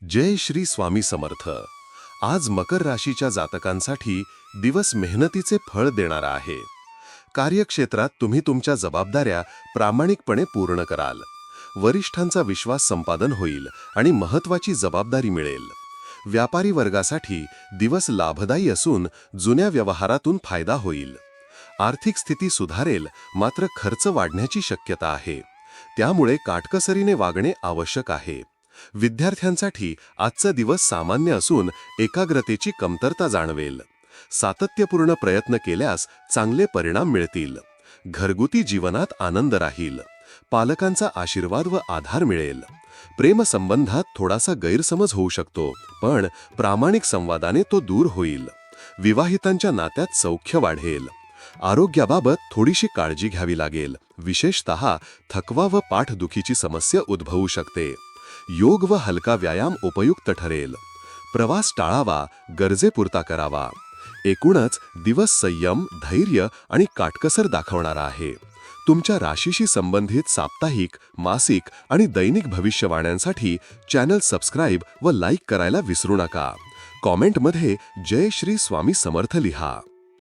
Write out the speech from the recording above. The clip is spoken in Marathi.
जय श्री स्वामी समर्थ. आज मकर राशीच्या जातकांसाठी दिवस मेहनतीचे फळ देणारा आहे. कार्यक्षेत्रात तुम्ही तुमच्या जबाबदाऱ्या प्रामाणिकपणे पूर्ण कराल. वरिष्ठांचा विश्वास संपादन होईल आणि महत्त्वाची जबाबदारी मिळेल. व्यापारी वर्गासाठी दिवस लाभदायी असून जुन्या व्यवहारातून फायदा होईल. आर्थिक स्थिती सुधारेल, मात्र खर्च वाढण्याची शक्यता आहे. त्यामुळे काटकसरीने वागणे आवश्यक आहे. विद्यार्थ्यांसाठी आजचा दिवस सामान्य असून एकाग्रतेची कमतरता जाणवेल. सातत्यपूर्ण प्रयत्न केल्यास चांगले परिणाम मिळतील. घरगुती जीवनात आनंद राहील. पालकांचा आशीर्वाद व आधार मिळेल. प्रेमसंबंधात थोडासा गैरसमज होऊ शकतो, पण प्रामाणिक संवादाने तो दूर होईल. विवाहितांच्या नात्यात सौख्य वाढेल. आरोग्याबाबत थोडीशी काळजी घ्यावी लागेल. विशेषतः थकवा व पाठदुखीची समस्या उद्भवू शकते. योग व हलका व्यायाम उपयुक्त ठरेल. प्रवास टाळावा, गरजेपुरता करावा. एकूणच दिवस संयम, धैर्य आणि काटकसर दाखवणारा आहे. तुमच्या राशीशी संबंधित साप्ताहिक, मासिक आणि दैनिक भविष्यवाण्यांसाठी चॅनल सबस्क्राईब व लाईक करायला विसरू नका. कॉमेंटमध्ये जय श्री स्वामी समर्थ लिहा.